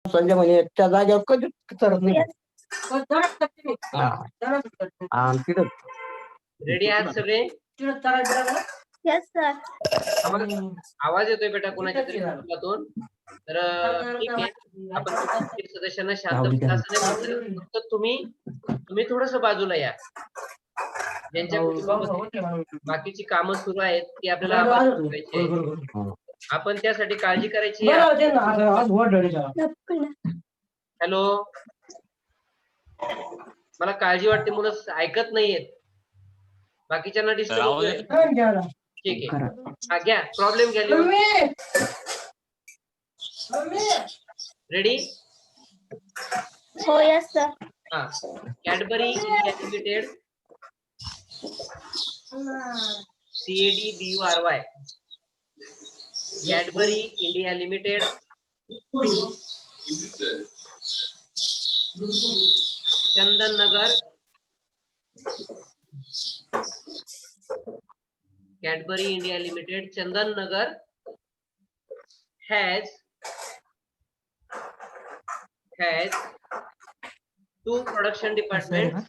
संजय म्हणे त्या जागेवर कधी चढत नाही. तिथं रेडी आहात सगळे? Yes sir. आवाज येतोय बेटा कोणाच्या तरी कुटुंबातून? तर ठीक आहे, आपण सदस्यांना शांत बसा नाही म्हटलं, फक्त तुम्ही थोडस बाजूला या. ज्यांच्या कुटुंबामध्ये बाकीची कामं सुरू आहेत ती आपल्याला आवाज करायची. आपण त्यासाठी काळजी करायची. हॅलो, मला काळजी वाटते, मुलं ऐकत नाहीयेत, बाकीच्यांना डिस्टर्ब होतोय. ठीक आहे, हा घ्या प्रॉब्लेम घ्या लिहून. रेडी? हो यस सर. हा, Cadbury India limited, CADBURY, Cadbury India limited, Chandan Nagar, Cadbury India Limited, Chandan Nagar has two production departments.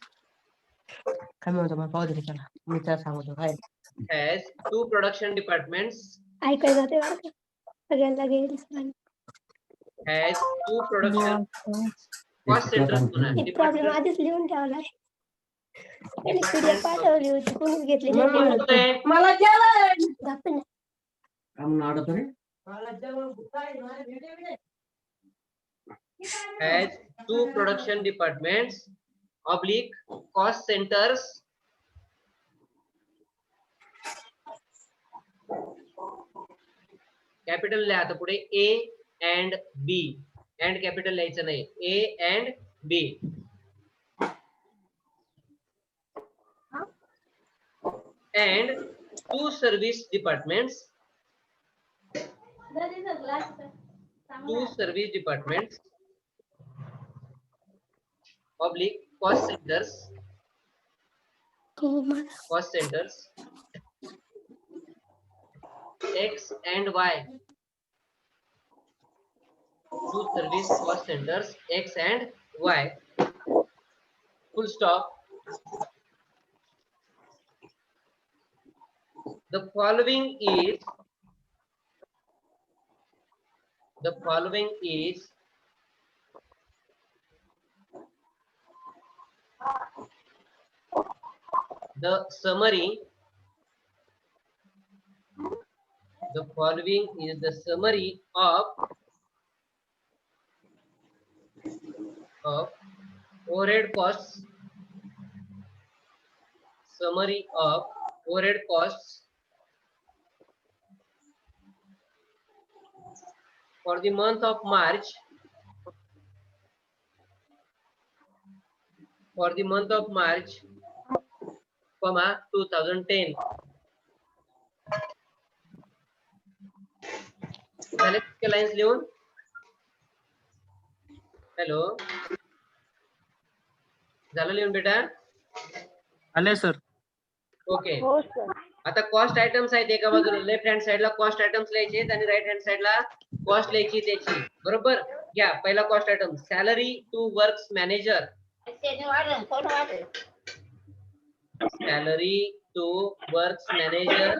Has two production departments. ऐकायला जाते बरं का सगळ्यांना घेईल. Has two production cost centers. Problem आधीच लिहून ठेवलाय. पाठवली होती कोणीच घेतली नाही. मला has two production departments oblique cost centers. Capital लिहा आता पुढे A and B, and capital लिहायचं नाही, A and B. And two service departments. Two service departments oblique cost centers. Cost centers X and Y. Two service cost centers X and Y. Full stop. The following is the summary. The following is the summary of overhead costs. Summary of overhead costs for the month of March. For the month of March, 2010. झाले lines लिहून? Hello, झालं लिहून बेटा? आले sir. Okay. हो sir. आता cost items आहेत एका बाजूला, लेफ्ट हँड साइडला कॉस्ट आयटम्स लिहायचे आहेत आणि राईट हँड साइडला कॉस्ट लिहायची त्याची. बरोबर? घ्या पहिला cost item, salary to works manager. Salary to works manager.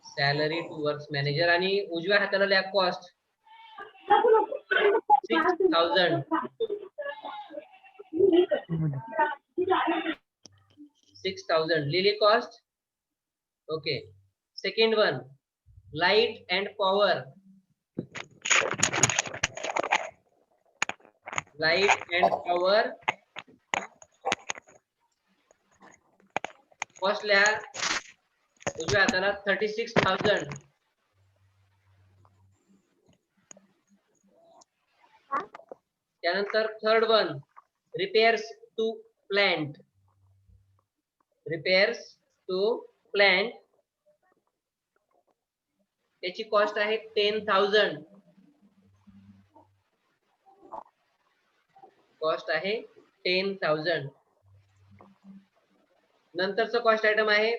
Salary to works manager आणि उजव्या हाताला लिहा कॉस्ट 6,000. 6,000 लिहिली cost. Okay. Second one, light and power. Light and power cost लिहा उजव्या हाताला 36,000. त्यानंतर third one, repairs to plant. Repairs to plant त्याची कॉस्ट आहे 10,000. कॉस्ट आहे 10,000. नंतरचं कॉस्ट आयटम आहे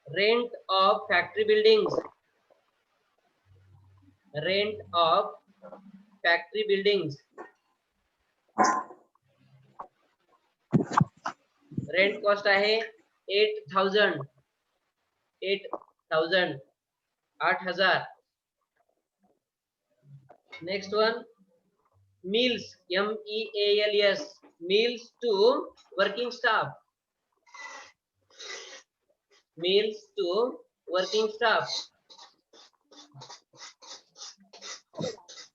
Rent of factory buildings. Rent of factory buildings. Rent cost आहे 8,000. 8,000. 8,000. Next one, meals. MEALS. Meals to working staff. Meals to working staff.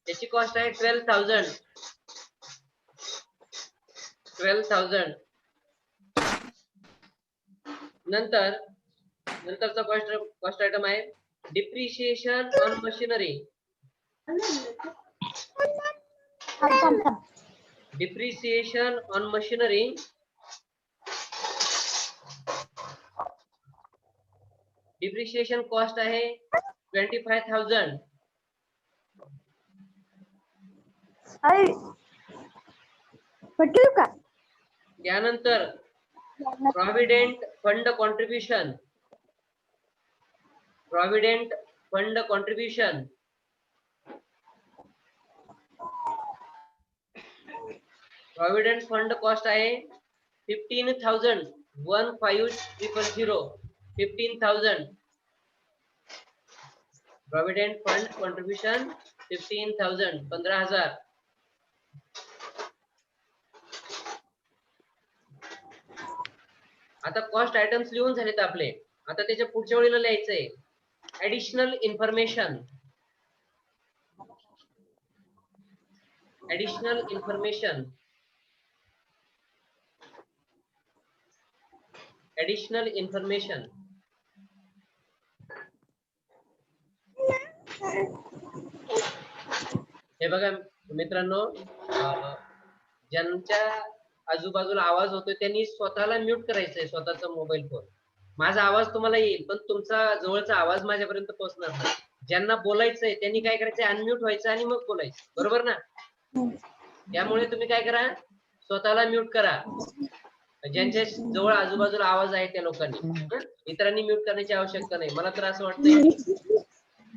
त्याची cost आहे 12,000. 12,000. नंतरचा cost item आहे depreciation on machinery. Depreciation on machinery. Depreciation cost आहे 25,000. त्यानंतर provident fund contribution. Provident fund contribution. Provident fund cost आहे 15,000. 15,000. 15,000. Provident fund contribution 15,000. 15,000. आता cost items लिहून झालेत आपले. आता त्याच्या पुढच्या वेळेला लिहायचंय additional information. Additional information. Additional information. हे बघा मित्रांनो, ज्यांच्या आजूबाजूला आवाज होतोय त्यांनी स्वतःला म्यूट करायचंय, स्वतःचा मोबाईल फोन. माझा आवाज तुम्हाला येईल पण तुमचा जवळचा आवाज माझ्यापर्यंत पोहोचणार नाही. ज्यांना बोलायचंय त्यांनी काय करायचंय, अनम्यूट व्हायचं आणि मग बोलायचं, बरोबर ना? त्यामुळे तुम्ही काय करा, स्वतःला म्यूट करा. ज्यांच्या जवळ आजूबाजूला आवाज आहे त्या लोकांनी. इतरांनी म्यूट करण्याची आवश्यकता नाही. मला तर असं वाटतंय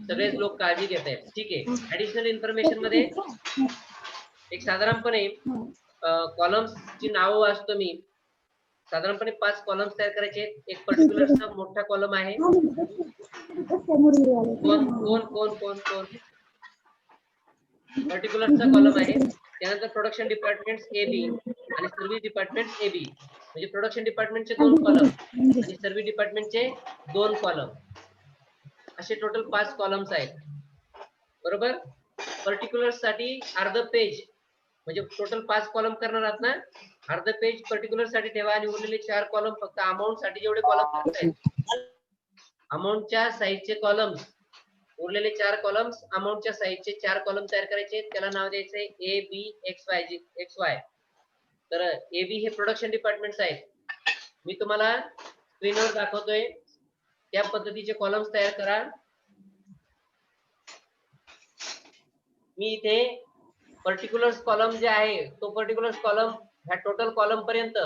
सगळेच लोक काळजी घेत आहेत. ठीक आहे. ऍडिशनल इन्फॉर्मेशन मध्ये एक साधारणपणे कॉलम्स ची नाव वाचतो मी. साधारणपणे 5 कॉलम्स तयार करायचे. एक पर्टिक्युलरचा मोठा कॉलम आहे. कोण कोण कोण कोण कोण पर्टिक्युलरचा कॉलम आहे. त्यानंतर प्रोडक्शन डिपार्टमेंट ए बी आणि सर्व्हिस डिपार्टमेंट ए बी, म्हणजे प्रोडक्शन डिपार्टमेंटचे 2 कॉलम आणि सर्व्हिस डिपार्टमेंटचे 2 कॉलम, असे टोटल 5 कॉलम्स आहेत, बरोबर? पर्टिक्युलर साठी अर्ध पेज, म्हणजे टोटल 5 कॉलम करणार आहात ना, अर्ध पेज पर्टिक्युलर साठी ठेवा आणि उरलेले 4 कॉलम फक्त अमाऊंट साठी जेवढे कॉलम आहेत अमाऊंटच्या साईजचे कॉलम्स, उरलेले 4 कॉलम्स अमाऊंटच्या साईजचे 4 कॉलम तयार करायचे. त्याला नाव द्यायचंय A B X Y X Y. तर ए बी हे प्रोडक्शन डिपार्टमेंट्स आहेत. मी तुम्हाला स्क्रीनवर दाखवतोय त्या पद्धतीचे कॉलम्स तयार करा. मी इथे पर्टिक्युलर कॉलम जे आहे तो पर्टिक्युलर कॉलम ह्या टोटल कॉलम पर्यंत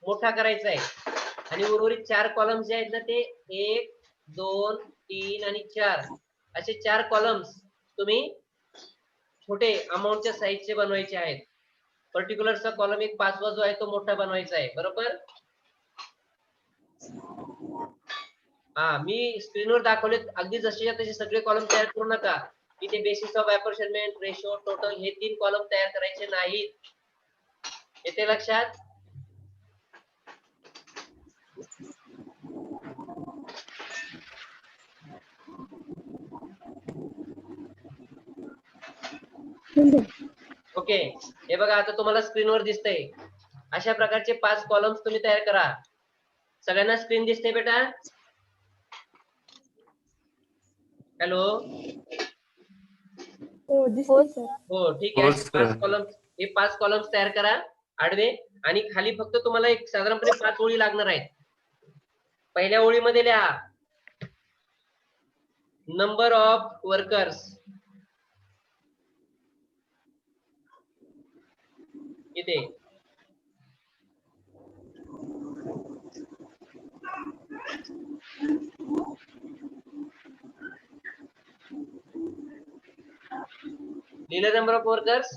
मोठा करायचा आहे आणि उर्वरित 4 कॉलम जे आहेत ना ते 1 2 3 आणि 4 असे 4 कॉलम्स तुम्ही छोटे अमाऊंटच्या साईजचे बनवायचे आहेत. पर्टिक्युलरचा कॉलम एक 5वा जो आहे तो मोठा बनवायचा आहे, बरोबर? मी स्क्रीनवर दाखवले अगदी जसेच्या तसे सगळे कॉलम तयार करू नका. इथे basis of apportionment, ratio, total हे 3 कॉलम तयार करायचे नाहीत. येते लक्षात? ओके. हे बघा आता तुम्हाला स्क्रीनवर दिसतंय. अशा प्रकारचे 5 कॉलम्स तुम्ही तयार करा. सगळ्यांना स्क्रीन दिसते बेटा? हॅलो? हो ठीक आहे. 5 कॉलम्स तयार करा आडवे, आणि खाली फक्त तुम्हाला एक साधारणपणे 5 ओळी लागणार आहेत. पहिल्या ओळीमध्ये लिहा नंबर ऑफ वर्कर्स. इथे लिहिलं नंबर ऑफ वर्कर्स.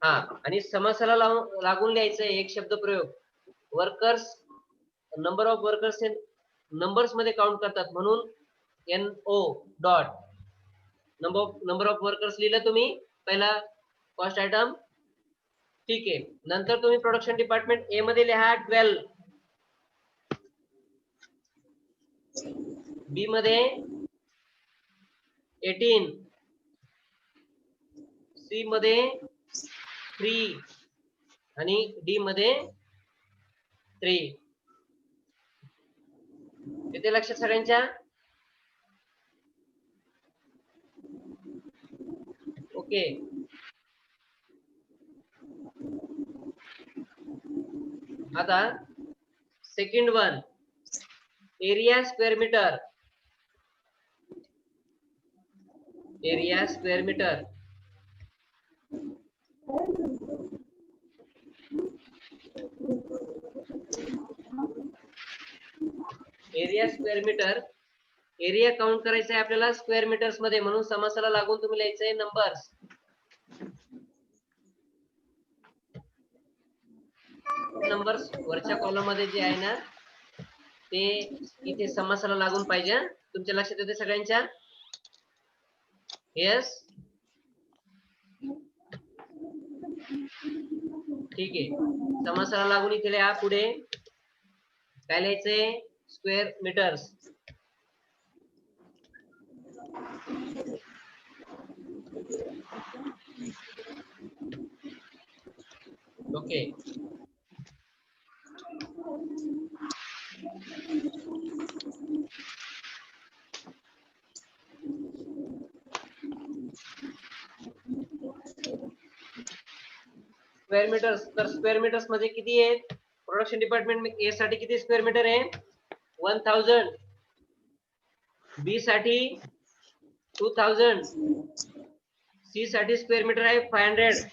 हा, आणि समासाला लागून लिहायचं एक शब्द प्रयोग. वर्कर्स, नंबर ऑफ वर्कर्स हे नंबर्स मध्ये काउंट करतात म्हणून NO dot number of workers लिहिलं तुम्ही पहिला कॉस्ट आयटम. ठीक आहे. नंतर तुम्ही प्रोडक्शन डिपार्टमेंट ए मध्ये लिहा 12, बी मध्ये 18, सी मध्ये 3 आणि डी मध्ये 3. इथे लक्षात सगळ्यांच्या. ओके. आता second one, area square metre. Area square metre. Area square metre. Area count करायचा आहे आपल्याला स्क्वेअर मीटर्स मध्ये म्हणून समासाला लागून तुम्ही लिहायचंय नंबर्स. नंबर्स वरच्या कॉलम मध्ये जे आहे ना ते इथे समासाला लागून पाहिजे. तुमच्या लक्षात येते सगळ्यांच्या. येस, ठीक आहे. समासाला लागून इथे लिहा. पुढे काय लिहायचंय? Square metres. Okay. Square metres. तर स्क्वेअर मीटर्स मध्ये किती आहेत? प्रोडक्शन डिपार्टमेंट ए साठी किती स्क्वेअर मीटर आहे? 1000. बी साठी 2000. सी साठी स्क्वेअर मीटर आहे 500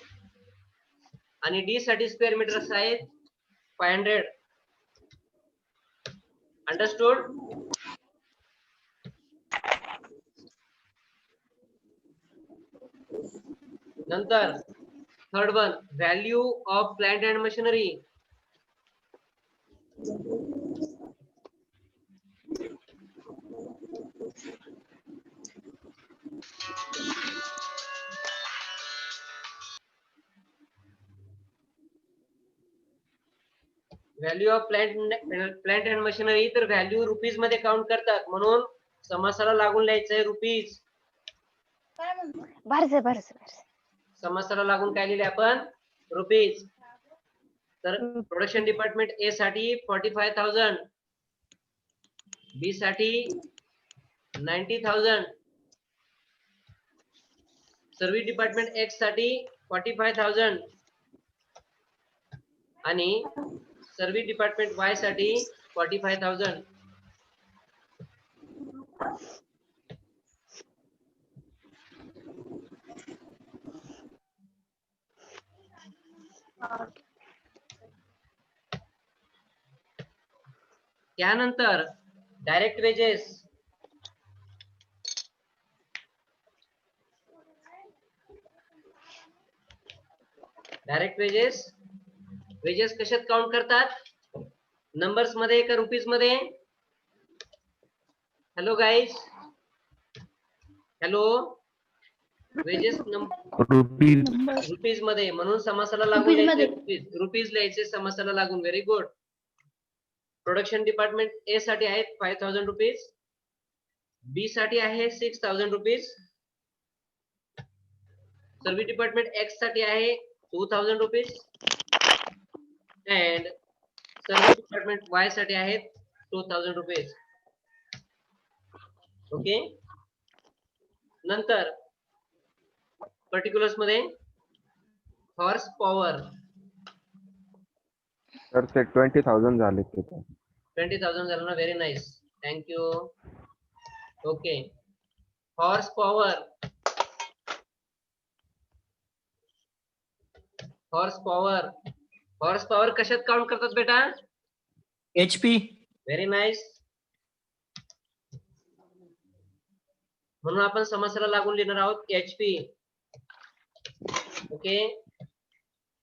आणि डी साठी स्क्वेअर मीटर्स आहेत 500. अंडरस्टूड? नंतर third one, value of plant and machinery. Value of plant and machinery. तर व्हॅल्यू रुपीज मध्ये काउंट करतात म्हणून समासाला लागून लिहायचंय रुपीज. समासाला लागून काय लिहिले आपण? रुपीज. तर प्रोडक्शन डिपार्टमेंट ए साठी 45,000, बी साठी 90,000, सर्व्हिस डिपार्टमेंट एक्स साठी 45,000 आणि सर्व्हिस डिपार्टमेंट वाय साठी 45,000. त्यानंतर direct wedges. Direct wedges. Wedges कशात काउंट करतात? नंबर्स मध्ये का रुपीज मध्ये? Hello guys, hello. Wedges rupees मध्ये म्हणून समासाला लागून रुपीज लिहायचे समासाला लागून. Very good. Production department A साठी आहेत 5,000 रुपीज, बी साठी आहे 6,000 रुपीज, सर्व्हिस डिपार्टमेंट एक्स साठी आहे 2,000 rupees and service department Y साठी आहेत 2,000 रुपीज. ओके. नंतर पर्टिक्युलर्स मध्ये हॉर्स पॉवर. तर ते 20,000 झाले. 20,000 झालं ना. Very nice, thank you. Okay. Horse power. Horse power. Horse power कशात काउंट करतात बेटा? HP. Very nice. म्हणून आपण समासाला लागून लिहिणार आहोत HP. ओके,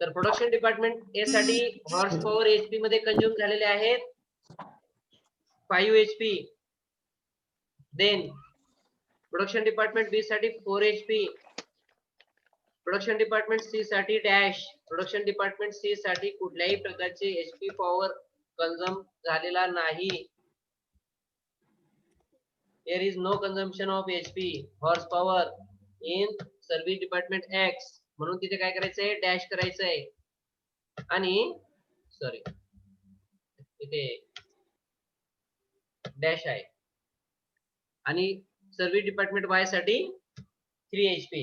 तर प्रोडक्शन डिपार्टमेंट ए साठी हॉर्स पॉवर HP मध्ये कंझ्युम झालेले आहेत 5 HP. देन प्रोडक्शन डिपार्टमेंट बी साठी 4 HP. प्रोडक्शन डिपार्टमेंट सी साठी डॅश. प्रोडक्शन डिपार्टमेंट सी साठी कुठल्याही प्रकारचे HP पॉवर कंझ्युम झालेला नाही. There is no consumption of HP horse power in service department X. म्हणून तिथे काय करायचंय, डॅश करायचंय. आणि सॉरी इथे डॅश आहे. आणि सर्व्हिस डिपार्टमेंट Y साठी 3 HP.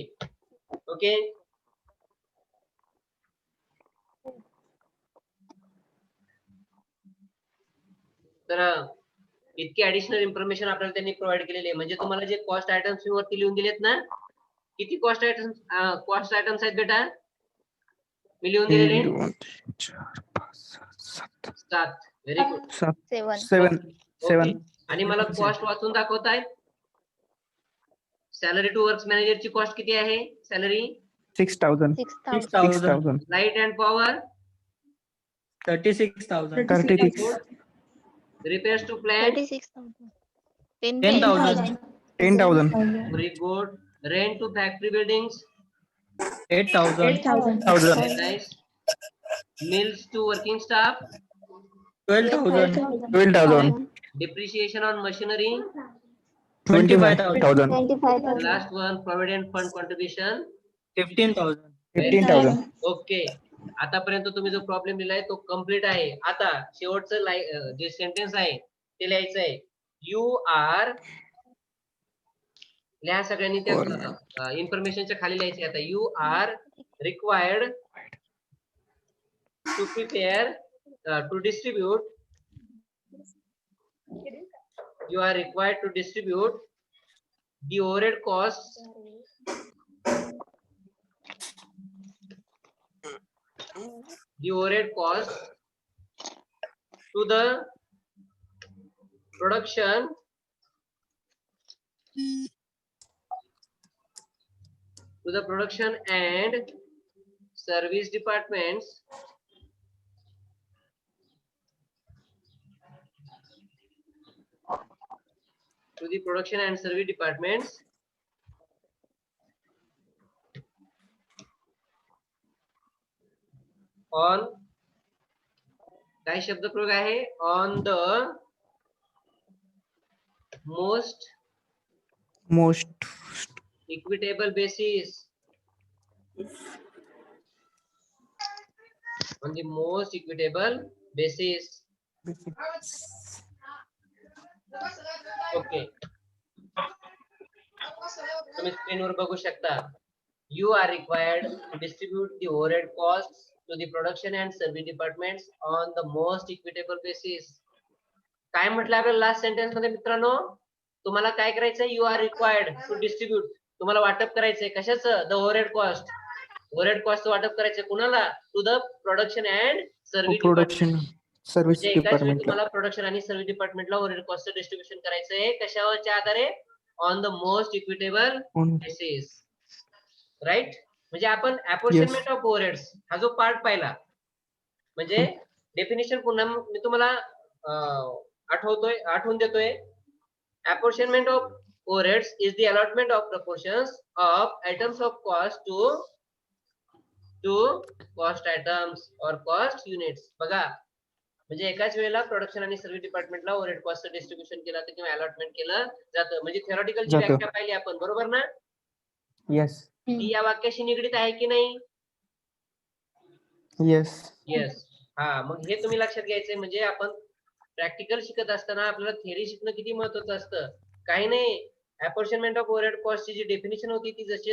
ओके, तर इतकी ऍडिशनल इन्फॉर्मेशन आपल्याला त्यांनी प्रोव्हाइड केलेली आहे. म्हणजे तुम्हाला जे कॉस्ट आयटम्स वरती लिहून दिलेत ना, किती कॉस्ट आयटम्स आहेत बेटा मी लिहून दिलेले? 7. Very good. 7. आणि मला कॉस्ट वाचून दाखवतायत. सॅलरी टू वर्क्स मॅनेजरची कॉस्ट किती आहे? Salary 6,000. 6,000. Light and power 36,000. Repairs to plant 10,000. 10,000. Very good. Rent to factory buildings 8,000. Nice. Mills to working staff 12,000. Depreciation on machinery 25,000. Last one provident fund contribution 15,000. Okay. आतापर्यंत तुम्ही जो problem लिहिलाय तो complete आहे. आता शेवटचं जे सेंटेन्स आहे ते लिहायचं आहे. यू आर लिहा सगळ्यांनी त्या इन्फॉर्मेशनच्या खाली लिहायचे. आता you are required to prepare to distribute. You are required to distribute the overhead costs to the production and service departments on काय शब्द प्रयोग आहे? On the most equitable basis. On the most equitable basis. Okay, तुम्ही स्क्रीनवर बघू शकता. You are required to distribute the overhead costs to the production and service departments on the most equitable basis. काय म्हटलं आपल्याला लास्ट सेंटेन्स मध्ये मित्रांनो? तुम्हाला काय करायचंय? You are required to distribute. तुम्हाला वाटप करायचंय कशाचं? The overhead cost. overhead cost वाटप करायचंय कुणाला? To the production and service department. Service department. तुम्हाला प्रोडक्शन आणि सर्व्हिस डिपार्टमेंटला ओव्हरहेड कॉस्ट डिस्ट्रीब्युशन करायचंय. कशावरच्या आधारे? On the most equitable basis. Right. म्हणजे आपण अपॉर्शनमेंट ऑफ ओव्हरहेड्स हा जो पार्ट पाहिला, म्हणजे डेफिनेशन पुन्हा मी तुम्हाला आठवून देतोय. Apportionment of overheads is the allotment of proportions of items of cost to cost items or cost units. बघा, म्हणजे एकाच वेळेला प्रोडक्शन आणि सर्व्हिस डिपार्टमेंटला ओव्हरहेड कॉस्ट डिस्ट्रीब्युशन केलं जातं किंवा अलॉटमेंट केलं जातं. म्हणजे थेरॉटिकलची व्याख्या पाहिली आपण, बरोबर ना? येस. ती या वाक्याशी निगडीत आहे की नाही? येस. येस. हा, मग हे तुम्ही लक्षात घ्यायचंय. म्हणजे आपण प्रॅक्टिकल शिकत असताना आपल्याला थेअरी शिकणं किती महत्वाचं असतं. काही नाही, अपॉर्शनमेंट ऑफ ओव्हरहेड कॉस्टची जी डेफिनेशन होती ती जशी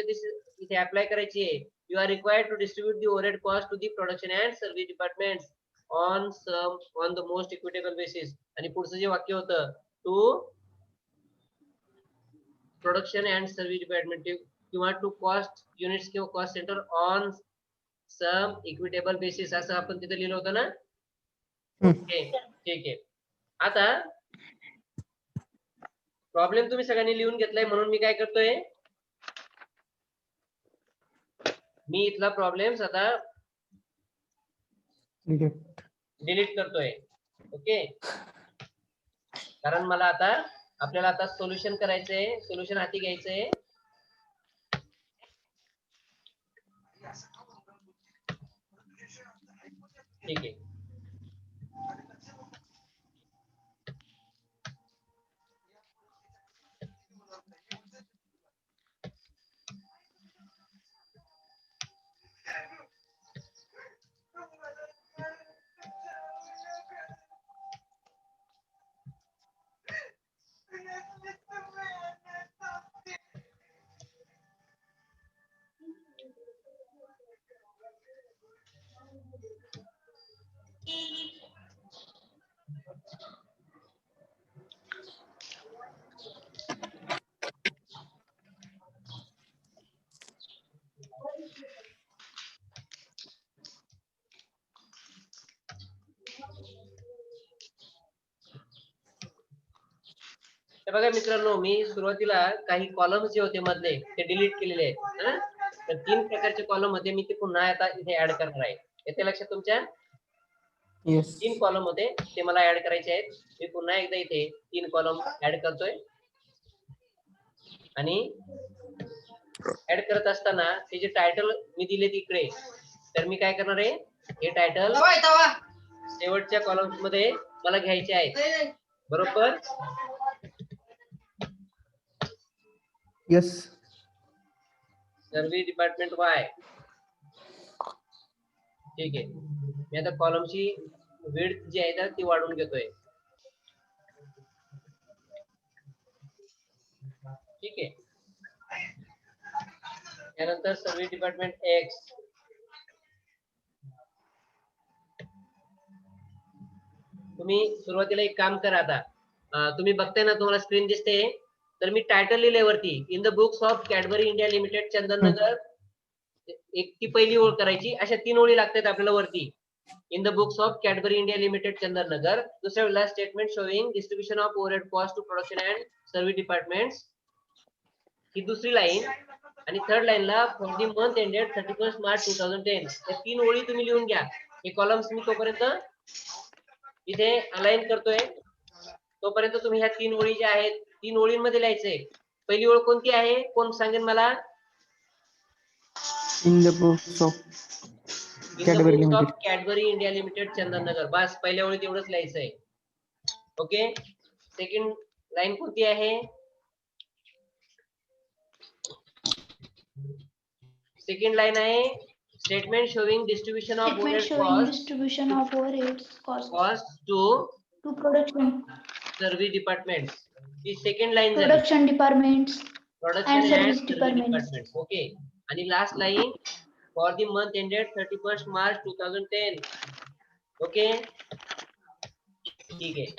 इथे अप्लाय करायची आहे. You are required to distribute the overhead cost to the production and service departments on the most equitable basis. आणि पुढचं जे वाक्य होतं, to production and service department किंवा टू कॉस्ट युनिट्स किंवा cost centre on some equitable basis, असं आपण तिथे लिहिलं होतं ना? ओके, ठीक आहे. आता प्रॉब्लेम तुम्ही सगळ्यांनी लिहून घेतलाय म्हणून मी काय करतोय, मी इथला प्रॉब्लेम आता डिलीट करतोय. ओके, कारण मला आता आपल्याला आता सोल्युशन करायचंय, सोल्युशन हाती घ्यायचंय. ठीक आहे. तर बघा मित्रांनो, मी सुरुवातीला काही कॉलम्स जे होते मधले ते डिलीट केलेले आहेत. हं? तर 3 प्रकारचे कॉलम होते, मी ते पुन्हा आता इथे ऍड करणार आहे. येते लक्षात तुमच्या? Yes. 3 कॉलम होते ते मला ऍड करायचे आहेत. मी पुन्हा एकदा इथे 3 कॉलम ऍड करतोय. आणि ऍड करत असताना ते जे टायटल मी दिले तिकडे, तर मी काय करणार आहे, हे टायटल शेवटच्या कॉलम्स मध्ये मला घ्यायचे आहेत. बरोबर? Yes. Service department Y. ठीक आहे. मी आता कॉलमची विड्थ जी आहे ना ती वाढवून घेतोय. ठीक आहे. त्यानंतर सर्व्हिस डिपार्टमेंट एक्स. तुम्ही सुरुवातीला एक काम करा. आता तुम्ही बघताय ना, तुम्हाला स्क्रीन दिसते, तर मी टायटल लिहिले वरती, in the books of Cadbury India limited Chandannagar. एक ती पहिली ओळ करायची. अशा 3 ओळी लागतात आपल्याला वरती. In the books of Cadbury India limited Chandannagar. दुसऱ्या वेळेला statement showing distribution of overhead cost to production and service departments, ही दुसरी लाईन. आणि थर्ड लाईनला for the month ended 31 March 2010. या 3 ओळी तुम्ही लिहून घ्या. हे कॉलम्स मी तोपर्यंत इथे अलाइन करतोय. तोपर्यंत तुम्ही ह्या 3 ओळी ज्या आहेत 3 ओळींमध्ये लिहायचंय. पहिली ओळ कोणती आहे, कोण सांगेल मला? In the books of Cadbury Limited. Cadbury India limited Chandannagar. बस पहिल्या ओळीत एवढंच लिहायचंय. ओके. सेकंड लाईन कोणती आहे? सेकंड लाईन आहे statement showing distribution of overhead cost to production service department. He second line झाली. production departments production and and service service departments. Department. Okay. आणि last line for the month ended 31 March 2010. Okay. ठीक आहे.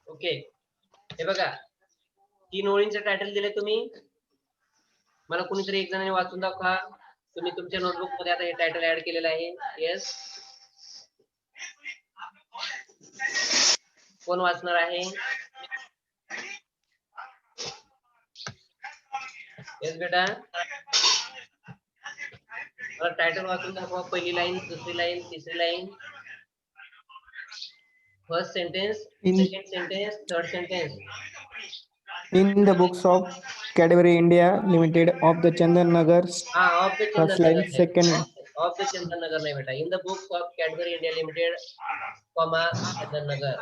Okay. हे बघा, 3 ओळींचं title दिले तुम्ही. मला कुणीतरी एक जणांनी वाचून दाखवा. तुम्ही तुमच्या नोटबुक मध्ये आता हे टायटल ऍड केलेलं आहे. येस, कोण वाचणार आहे? येस बेटा, मला टायटल वाचून दाखवा. पहिली लाईन, दुसरी लाईन, तिसरी line, first sentence, second sentence, third sentence. In the books of Cadbury India Limited of the Chandan-nagar. Of the First line, second. Of the Chandannagar नाही बेटा. In the books of Cadbury India limited, comma Chandannagar.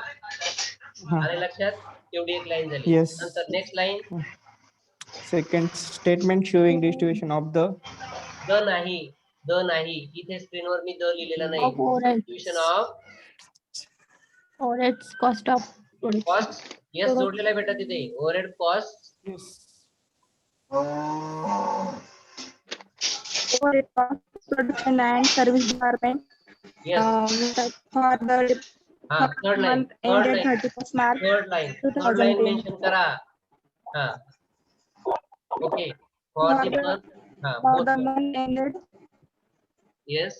आले लक्षात? तेवढी एक line झाली. Yes. नंतर next line Second statement showing distribution of the the नाही इथे स्क्रीनवर मी द लिहिलेला नाही. Of overheads. Distribution of Overheads cost of production. Cost. Yes जोडलेला आहे बेटा तिथे. Overhead cost. Overhead cost, production and service department yes. for the हा third line. month ended 31st March third line 2010. Mention करा. हा okay. For the month. हा for the both. month ended yes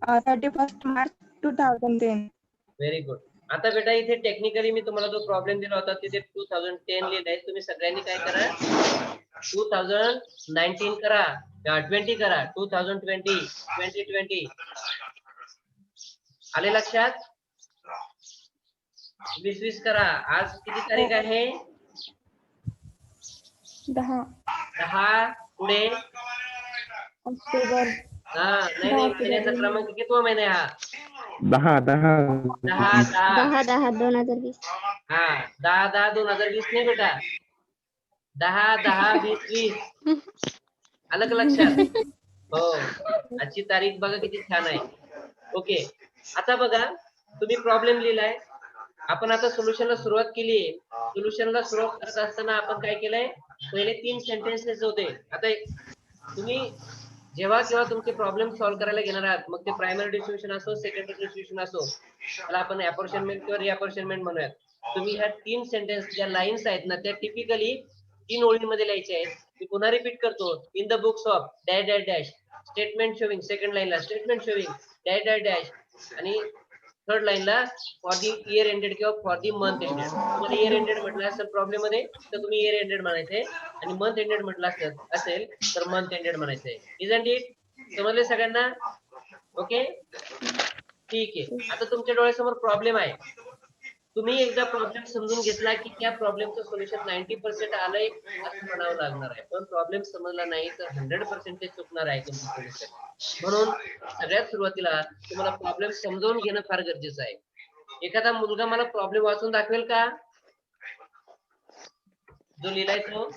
31st March 2010. Very good. आता बेटा इथे technically मी तुम्हाला जो problem दिला होता तिथे 2010 लिहिलंय. तुम्ही सगळ्यांनी काय करा 2019 करा 20 करा 2020 आले लक्षात? 20 करा. आज किती तारीख आहे? 10 पुढे. ऑक्टोबर हा नाही महिन्याचा क्रमांक कितवा महिना आहे हा? 10 10 2020 हा 10/10/2020 नाही बेटा 10/10/2020 आलं का लक्षात? हो. आजची तारीख बघा किती छान आहे. ओके. आता बघा तुम्ही प्रॉब्लेम लिहिलाय. आपण आता सोल्युशनला सुरुवात केली. सोल्युशनला सुरुवात करत असताना आपण काय केलंय पहिले 3 सेंटेन्सेस होते. आता तुम्ही जेव्हा तुमचे प्रॉब्लेम सॉल्व्ह करायला घेणार आहात मग ते प्रायमरी डिस्ट्रीब्युशन असो सेकंडरी डिस्ट्रीब्युशन असो त्याला आपण अपॉर्शनमेंट किंवा रिअपॉर्शनमेंट म्हणूयात. तुम्ही ह्या 3 सेंटेन्स ज्या लाईन्स आहेत ना त्या टिपिकली 3 ओळींमध्ये लिहायच्या आहेत. मी पुन्हा रिपीट करतो. In the books of dash dash dash statement showing second लाईनला statement showing dash dash dash आणि थर्ड लाईनला फॉर दी इयर एंडेड किंवा फॉर दी मंथ एंडेड. तुम्हाला इयर एंडेड म्हटलं असेल प्रॉब्लेम मध्ये तर तुम्ही इयर एंडेड म्हणायचंय आणि मंथ एंडेड म्हटलं असेल तर मंथ एंडेड म्हणायचंय. Isn't it? समजले सगळ्यांना? ओके ठीक आहे. आता तुमच्या डोळ्यासमोर प्रॉब्लेम आहे. तुम्ही एकदा प्रॉब्लेम समजून घेतला की त्या प्रॉब्लेमचं सोल्युशन 90% आलंय असं म्हणावं लागणार आहे. पण प्रॉब्लेम समजला नाही तर 100% ते चुकणार आहे तुमचं सोल्युशन. म्हणून सगळ्यात सुरुवातीला तुम्हाला प्रॉब्लेम समजून घेणं फार गरजेचं आहे. एखादा मुलगा मला प्रॉब्लेम वाचून दाखवेल का जो लिहिलाय तो?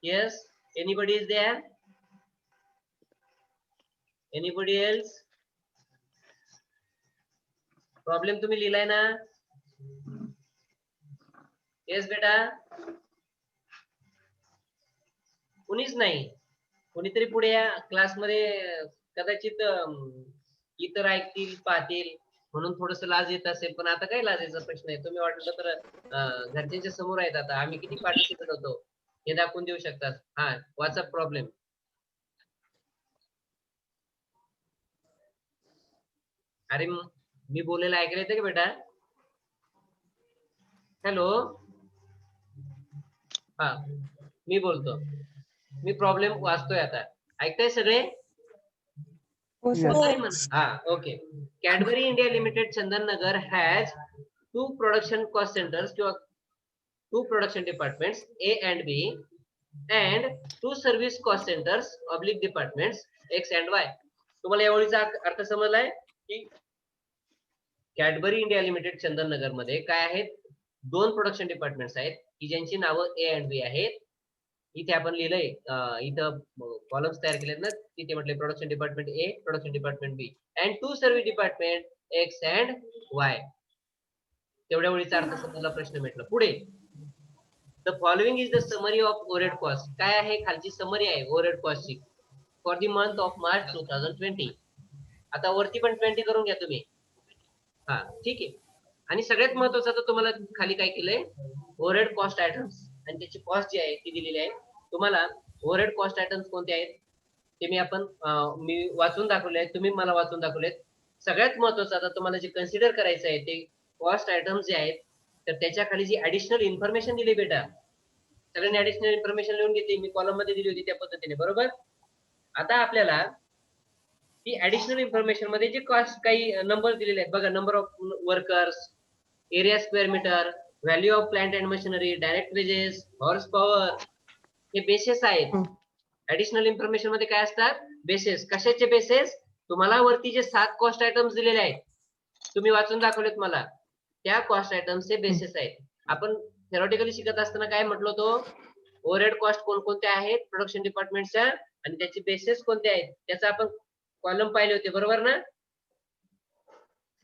Yes. Anybody is there? Anybody else? Problem तुम्ही लिहिलाय ना? येस बेटा. कुणीच नाही. कोणीतरी पुढे या क्लासमध्ये कदाचित इतर ऐकतील पाहतील म्हणून थोडस लाज येत असेल पण आता काय लाजायचा प्रश्न आहे. तुम्ही वाटलं तर घरच्यांच्या समोर आहेत. आता आम्ही किती पाठी शिकत होतो हे दाखवून देऊ शकतात. हा वाचा प्रॉब्लेम. अरे मी बोलायला ऐकायला येतं का बेटा? हॅलो. हा मी बोलतो. मी प्रॉब्लेम वाचतोय आता. ऐकताय सगळे? हा okay. Cadbury India limited Chandan Nagar has 2 production cost centres किंवा 2 production departments A and B and 2 service cost centres oblique departments X and Y. तुम्हाला या ओळीचा अर्थ समजलाय की कॅडबरी इंडिया लिमिटेड चंदन नगर मध्ये काय आहेत 2 प्रोडक्शन डिपार्टमेंट्स आहेत की ज्यांची नावं A and B आहेत. इथे आपण लिहिलंय इथं कॉलम्स तयार केलेत ना तिथे म्हटले production department A production department B and 2 service department X and Y. तेवढ्या वेळीचा अर्थ समजला. प्रश्न भेटला. पुढे the following is the summary of overhead cost. काय आहे खालची समरी आहे ओव्हरहेड कॉस्टची for the month of March 2020. आता वरती पण 20 करून घ्या तुम्ही. हा ठीक आहे. आणि सगळ्यात महत्वाचं तर तुम्हाला खाली काय केलंय ओव्हरहेड कॉस्ट आयटम्स आणि त्याची कॉस्ट जी आहे ती दिलेली आहे. तुम्हाला ओव्हरहेड कॉस्ट आयटम्स कोणते आहेत ते मी वाचून दाखवले आहेत. तुम्ही मला वाचून दाखवलेत. सगळ्यात महत्वाचं आता तुम्हाला जे कन्सिडर करायचं आहे ते कॉस्ट आयटम्स जे आहेत तर त्याच्या खाली जी ऍडिशनल इन्फॉर्मेशन दिली बेटा सगळ्यांनी ऍडिशनल इन्फॉर्मेशन लिहून घेतली. मी कॉलम मध्ये दिली होती त्या पद्धतीने बरोबर. आता आपल्याला ती ऍडिशनल इन्फॉर्मेशन मध्ये जे कॉस्ट काही नंबर दिलेले आहेत बघा. Number of workers, area square metre, value of plant and machinery, direct wages, horse power हे बेसेस आहेत. ऍडिशनल इन्फॉर्मेशन मध्ये काय असतात बेसेस. कशाचे बेसेस? तुम्हाला वरती जे 7 कॉस्ट आयटम्स दिलेले आहेत तुम्ही वाचून दाखवलेत मला, त्या कॉस्ट आयटम्सचे बेसिस आहेत. आपण थेरॉटिकली शिकत असताना काय म्हटलं होतं, ओव्हरहेड कॉस्ट कोणकोणत्या आहेत प्रोडक्शन डिपार्टमेंटच्या आणि त्याचे बेसिस कोणते आहेत त्याचा आपण कॉलम पाहिले होते, बरोबर ना?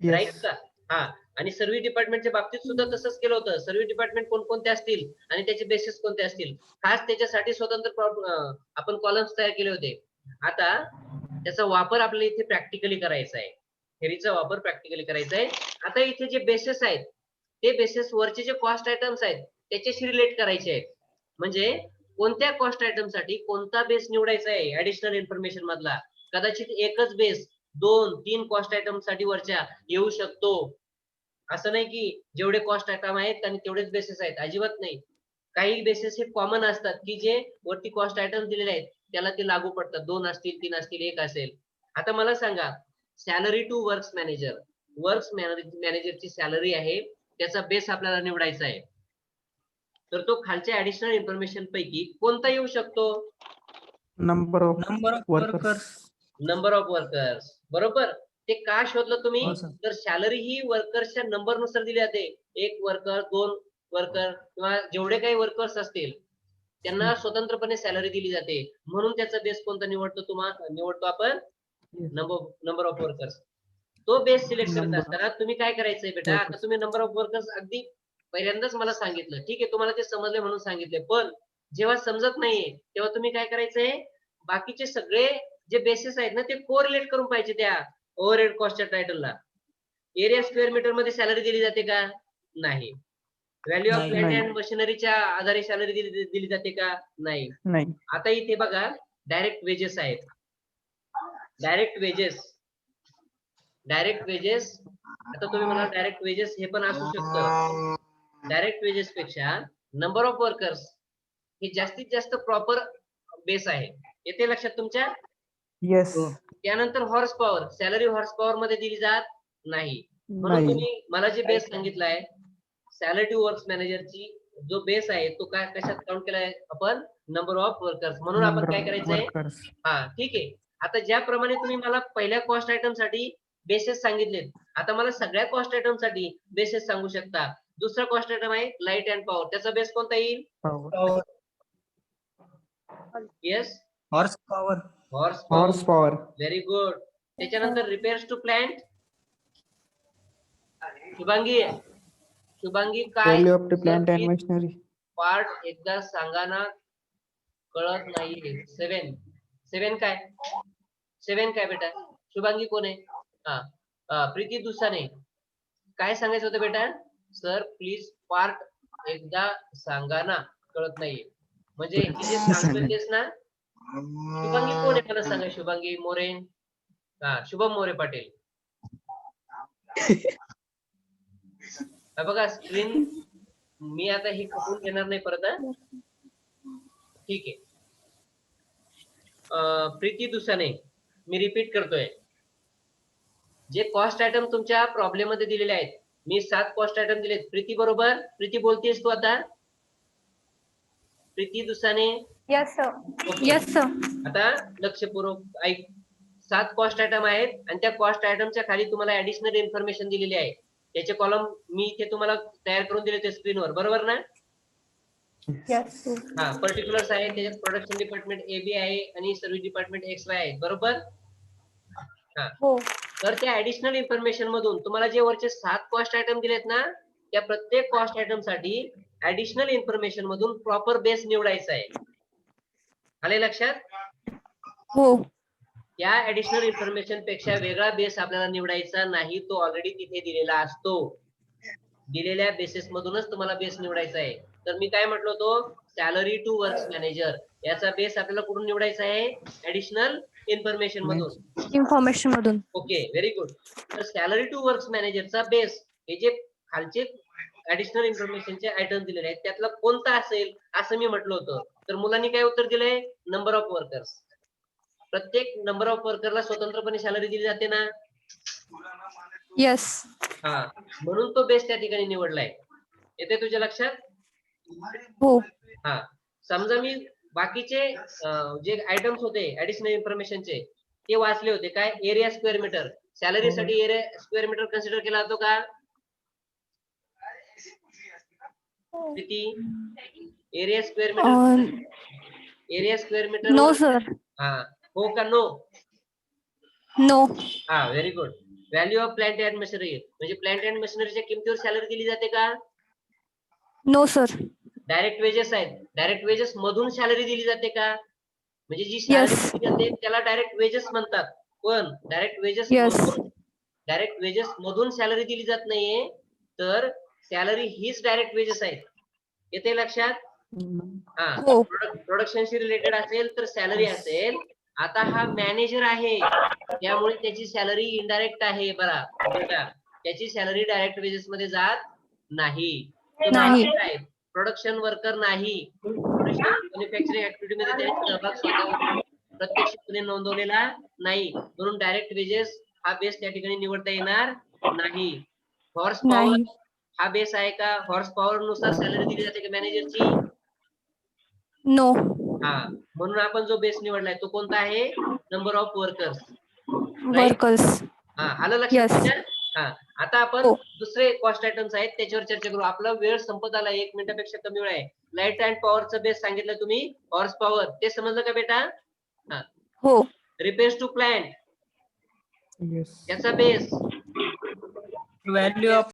Right Yes. का? हा. आणि सर्व्हिस डिपार्टमेंटच्या बाबतीत सुद्धा तसंच केलं होतं. सर्व्हिस डिपार्टमेंट कोणकोणते असतील आणि त्याचे बेसिस कोणते असतील, खास त्याच्यासाठी स्वतंत्र आपण कॉलम्स तयार केले होते. आता त्याचा वापर आपल्याला इथे प्रॅक्टिकली करायचा आहे. थेरीचा वापर प्रॅक्टिकली करायचा आहे. आता इथे जे बेसिस आहेत ते बेसिस वरचे जे कॉस्ट आयटम्स आहेत त्याच्याशी रिलेट करायचे आहेत. म्हणजे कोणत्या कॉस्ट आयटम साठी कोणता बेस निवडायचा आहे ऍडिशनल इन्फॉर्मेशन मधला. कदाचित एकच बेस 2-3 कॉस्ट आयटम साठी वरच्या येऊ शकतो. असं नाही की जेवढे कॉस्ट आयटम आहेत आणि तेवढेच बेसिस आहेत, अजिबात नाही. काही बेसिस हे कॉमन असतात की जे वरती कॉस्ट आयटम दिलेले आहेत त्याला ते लागू पडतात. 2 असतील, 3 असतील, 1 असेल. आता मला सांगा, salary to works manager, works मॅनेजरची सॅलरी आहे, त्याचा बेस आपल्याला निवडायचा आहे. तर तो खालच्या ऍडिशनल इन्फॉर्मेशन पैकी कोणता येऊ शकतो? Number of workers. Number of workers. बरोबर. ते का शोधलं तुम्ही? हो, sir. तर सॅलरी ही वर्कर्सच्या नंबर नुसार दिली जाते. 1 वर्कर, 2 वर्कर किंवा जेवढे काही वर्कर्स असतील त्यांना स्वतंत्रपणे सॅलरी दिली जाते. म्हणून त्याचा बेस कोणता निवडतो आपण? Number of workers. तो बेस सिलेक्ट करत Number. असताना तुम्ही काय करायचंय बेटा, आता Workers. तुम्ही नंबर ऑफ वर्कर्स अगदी पहिल्यांदाच मला सांगितलं, ठीक आहे, तुम्हाला ते समजले म्हणून सांगितले. पण जेव्हा समजत नाहीये तेव्हा तुम्ही काय करायचंय, बाकीचे सगळे जे बेसिस आहेत ना ते कोरिलेट करून पाहिजे त्या ओव्हरहेड कॉस्टच्या टायटलला. एरिया स्क्वेअर मीटर मध्ये सॅलरी दिली जाते का? नाही. व्हॅल्यू ऑफ प्लांट नाही. अँड मशिनरीच्या आधारे सॅलरी दिली जाते का? नाही. नाही. आता इथे बघा डायरेक्ट वेजेस आहेत. डायरेक्ट वेजेस आता तुम्ही म्हणाल डायरेक्ट वेजेस हे पण असू शकतं. डायरेक्ट वेजेस पेक्षा नंबर ऑफ वर्कर्स हे जास्तीत जास्त प्रॉपर बेस आहे. येते लक्षात तुमच्या? Yes. त्यानंतर horse power, salary horse power मध्ये दिली जात नाही. म्हणून नाही. तुम्ही मला जे बेस सांगितलाय सॅलरी टू वर्क्स मॅनेजरची जो बेस आहे तो काय कशात काउंट केलाय आपण? Number of workers. म्हणून आपण Number काय of करायचंय? workers. हा, ठीक आहे. आता ज्याप्रमाणे तुम्ही मला पहिल्या कॉस्ट आयटम साठी बेसेस सांगितलेत, आता मला सगळ्या कॉस्ट आयटम साठी बेसेस सांगू शकता. दुसरा कॉस्ट आयटम आहे लाईट अँड पॉवर, त्याचा बेस कोणता येईल? Power. Yes, horse power. Horse Horse power. power. Very good. त्याच्यानंतर रिपेअर्स टू प्लांट. शुभांगी काय Value of the plant and machinery. Part एकदा सांगा ना, कळत नाहीये. 7 काय? 7 काय बेटा? शुभांगी कोण आहे? प्रीती दुसाने. काय सांगायचं होतं बेटा? सर प्लीज पार्ट एकदा सांगा ना, कळत नाहीये. म्हणजे हे जे सांगतोय तेच ना? शुभांगी कोण आहे मला सांगा. शुभांगी मोरे. शुभम मोरे पाटील. बघा स्क्रीन मी आता हे खपून घेणार नाही परत. ठीक आहे. प्रीती दुसाने, मी रिपीट करतोय, जे कॉस्ट आयटम तुमच्या प्रॉब्लेम मध्ये दिलेले आहेत, मी 7 कॉस्ट आयटम दिलेत. प्रीती बरोबर? प्रीती बोलतेस तू आता? Preeti Dusane. Yes sir. Okay. Yes sir. आता लक्षपूर्वक ऐक. 7 कॉस्ट आयटम आहेत आणि त्या कॉस्ट आयटमच्या खाली तुम्हाला ऍडिशनल इन्फॉर्मेशन दिलेली आहे. त्याचे कॉलम मी इथे तुम्हाला तयार करून दिले ते स्क्रीनवर, बरोबर ना? यस. हा, पर्टिक्युलर्स आहे, त्याच्यात प्रोडक्शन डिपार्टमेंट AB आहे आणि सर्व्हिस डिपार्टमेंट XY आहे, बरोबर? हा. हो. तर त्या ऍडिशनल इन्फॉर्मेशन मधून तुम्हाला जे वरचे 7 कॉस्ट आयटम दिलेत ना, त्या प्रत्येक कॉस्ट आयटम साठी ऍडिशनल इन्फॉर्मेशन मधून प्रॉपर बेस निवडायचा आहे. आले लक्षात? हो. या ऍडिशनल इन्फॉर्मेशन पेक्षा वेगळा बेस आपल्याला निवडायचा नाही, तो ऑलरेडी तिथे दिलेला असतो. दिलेल्या बेसिस मधूनच तुम्हाला बेस निवडायचा आहे. तर मी काय म्हटलो होतो, सॅलरी टू वर्क्स मॅनेजर याचा बेस आपल्याला कुठून निवडायचा आहे? ऍडिशनल इन्फॉर्मेशन मधून. Okay, very good. तर सॅलरी टू वर्क्स मॅनेजरचा बेस हे जे खालचे ऍडिशनल इन्फॉर्मेशनचे आयटम दिलेले आहेत त्यातला कोणता असेल असं मी म्हटलं होतं. तर मुलांनी काय उत्तर दिलंय? Number of workers. प्रत्येक नंबर ऑफ वर्करला स्वतंत्रपणे सॅलरी दिली जाते ना? यस. हा, म्हणून तो बेस त्या ठिकाणी निवडलाय. येते तुझ्या लक्षात? हो. हा, समजा मी बाकीचे जे आयटम्स होते ऍडिशनल इन्फॉर्मेशनचे ते वाचले होते. काय? एरिया स्क्वेअर मीटर, सॅलरी साठी एरिया स्क्वेअर मीटर कन्सिडर केला जातो का? किती area square metre? Area square metre no sir. हा, हो का नो? नो. हा, very good. Value of plant and machinery म्हणजे प्लांट अँड मशिनरीच्या किमतीवर सॅलरी दिली जाते का? No sir. डायरेक्ट वेजेस आहेत, डायरेक्ट वेजेस मधून सॅलरी दिली जाते का? म्हणजे जी सॅलरी Yes. दिली जाते त्याला डायरेक्ट वेजेस म्हणतात, पण डायरेक्ट वेजेस Yes. मधून सॅलरी दिली जात नाहीये, तर सॅलरी हीच डायरेक्ट वेजेस आहेत. येते लक्षात? हा, हो. प्रोडक्शनशी रिलेटेड असेल तर सॅलरी असेल. आता हा मॅनेजर आहे त्यामुळे त्याची सॅलरी इनडायरेक्ट आहे. बरा बेटा, त्याची सॅलरी डायरेक्ट वेजेस मध्ये जात नाही. नाही. प्रोडक्शन वर्कर नाही, मॅन्युफॅक्चरिंग ऍक्टिव्हिटी मध्ये त्याने सहभाग स्वतः प्रत्यक्षपणे नोंदवलेला नाही, म्हणून डायरेक्ट वेजेस हा बेस त्या ठिकाणी निवडता येणार नाही. हॉर्स पॉवर नाही. हा बेस आहे का? हॉर्स पॉवर नुसार सॅलरी दिली जाते का मॅनेजरची? नो. हा, म्हणून आपण जो बेस निवडलाय तो कोणता आहे? Number of workers. वर्कर्स. हा, आलं लक्षात? Yes. हा, आता आपण हो. दुसरे कॉस्ट आयटम्स आहेत त्याच्यावर चर्चा करू. आपला वेळ संपत आला, 1 मिनिटापेक्षा कमी वेळ आहे. लाईट अँड पॉवरचं बेस सांगितलं तुम्ही, हॉर्स पॉवर ते समजलं का बेटा? हा, हो. Repairs to plant Yes. याचा बेस Value of